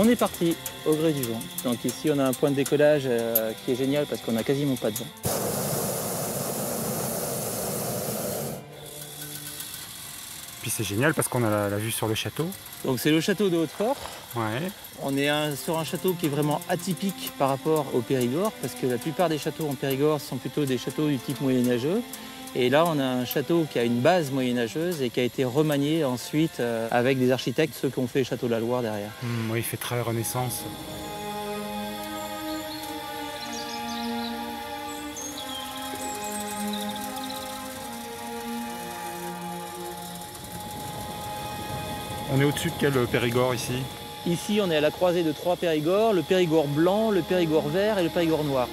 On est parti au gré du vent. Donc ici on a un point de décollage qui est génial parce qu'on a quasiment pas de vent. Puis c'est génial parce qu'on a la vue sur le château. Donc c'est le château de Hautefort. Ouais. On est sur un château qui est vraiment atypique par rapport au Périgord parce que la plupart des châteaux en Périgord sont plutôt des châteaux du type moyenâgeux. Et là on a un château qui a une base moyenâgeuse et qui a été remanié ensuite avec des architectes, ceux qui ont fait le château de la Loire derrière. Oui, il fait très Renaissance. On est au-dessus de quel Périgord ici? Ici, on est à la croisée de 3 Périgords, le Périgord blanc, le Périgord vert et le Périgord noir.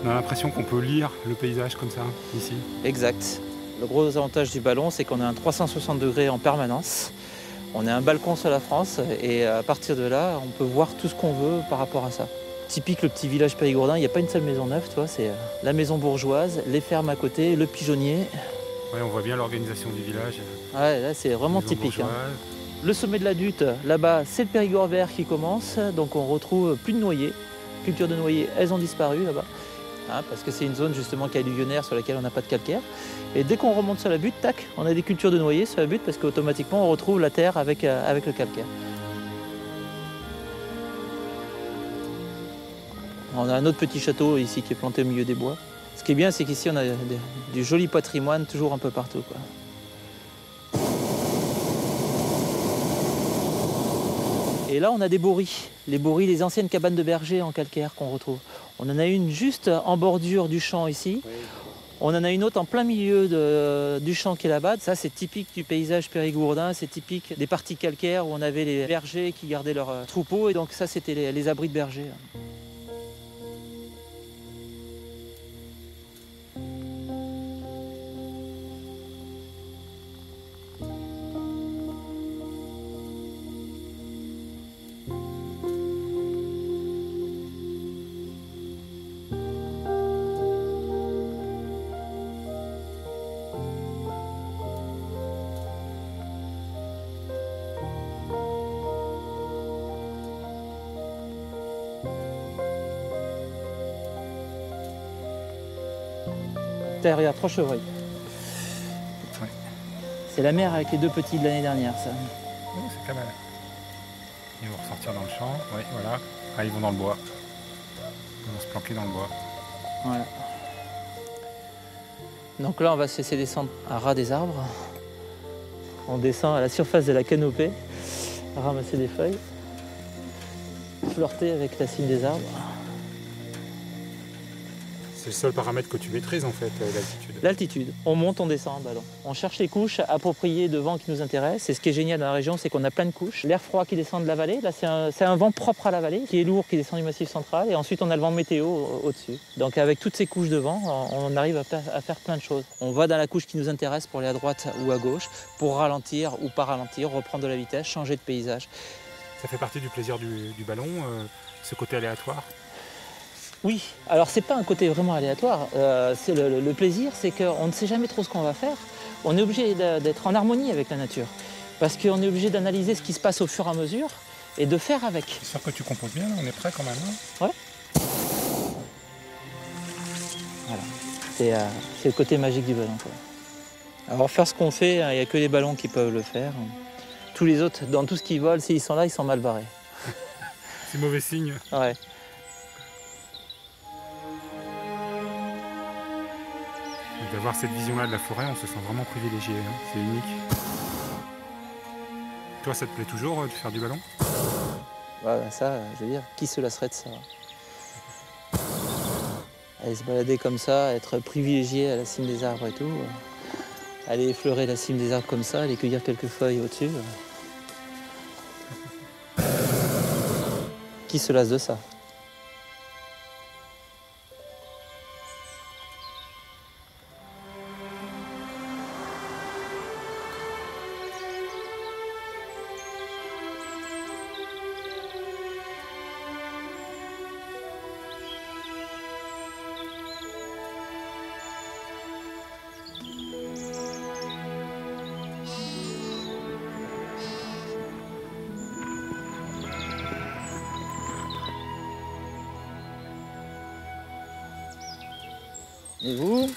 On a l'impression qu'on peut lire le paysage comme ça, ici. Exact. Le gros avantage du ballon, c'est qu'on a un 360 degrés en permanence. On a un balcon sur la France et à partir de là, on peut voir tout ce qu'on veut par rapport à ça. Typique le petit village périgourdin, il n'y a pas une seule maison neuve, toi, c'est la maison bourgeoise, les fermes à côté, le pigeonnier. Ouais, on voit bien l'organisation du village. Ouais, là c'est vraiment typique. Le sommet de la Dutte, là-bas, c'est le Périgord vert qui commence, donc on retrouve plus de noyers. Cultures de noyers, elles ont disparu là-bas. Parce que c'est une zone justement qui est alluvionnaire sur laquelle on n'a pas de calcaire. Et dès qu'on remonte sur la butte, tac, on a des cultures de noyers sur la butte parce qu'automatiquement on retrouve la terre avec le calcaire. On a un autre petit château ici qui est planté au milieu des bois. Ce qui est bien, c'est qu'ici on a du joli patrimoine toujours un peu partout, quoi. Et là, on a des bourris. Les bourris, les anciennes cabanes de berger en calcaire qu'on retrouve. On en a une juste en bordure du champ ici. Oui. On en a une autre en plein milieu du champ qui est là-bas. Ça, c'est typique du paysage périgourdin. C'est typique des parties calcaires où on avait les bergers qui gardaient leurs troupeaux. Et donc ça, c'était les abris de bergers. Regarde, 3 chevreuils. Ouais. C'est la mère avec les 2 petits de l'année dernière, ça. Oh, c'est pas mal. Ils vont ressortir dans le champ. Oui, voilà. Ah, ils vont dans le bois. Ils vont se planquer dans le bois. Voilà. Donc là, on va se laisser descendre à ras des arbres. On descend à la surface de la canopée, ramasser des feuilles, flirter avec la cime des arbres. C'est le seul paramètre que tu maîtrises en fait, l'altitude. L'altitude. On monte, on descend en ballon. On cherche les couches appropriées de vent qui nous intéressent. Et ce qui est génial dans la région, c'est qu'on a plein de couches. L'air froid qui descend de la vallée, là c'est un vent propre à la vallée, qui est lourd, qui descend du massif central. Et ensuite on a le vent météo au-dessus. Donc avec toutes ces couches de vent, on arrive à faire plein de choses. On va dans la couche qui nous intéresse pour aller à droite ou à gauche, pour ralentir ou pas ralentir, reprendre de la vitesse, changer de paysage. Ça fait partie du plaisir du ballon, ce côté aléatoire? Oui, alors c'est pas un côté vraiment aléatoire, c'est le plaisir, c'est qu'on ne sait jamais trop ce qu'on va faire. On est obligé d'être en harmonie avec la nature, parce qu'on est obligé d'analyser ce qui se passe au fur et à mesure et de faire avec. C'est sûr que tu composes bien, on est prêt quand même. Hein? Ouais. Voilà, c'est le côté magique du ballon, quoi. Alors faire ce qu'on fait, il n'y a que les ballons qui peuvent le faire. Tous les autres, dans tout ce qui vole, s'ils sont là, ils sont mal barrés. C'est mauvais signe. Ouais. D'avoir cette vision-là de la forêt, on se sent vraiment privilégié, hein. C'est unique. Toi, ça te plaît toujours de faire du ballon? Ouais, ça, je veux dire, qui se lasserait de ça? Aller se balader comme ça, être privilégié à la cime des arbres et tout, aller effleurer la cime des arbres comme ça, aller cueillir quelques feuilles au-dessus. Qui se lasse de ça? Et vous?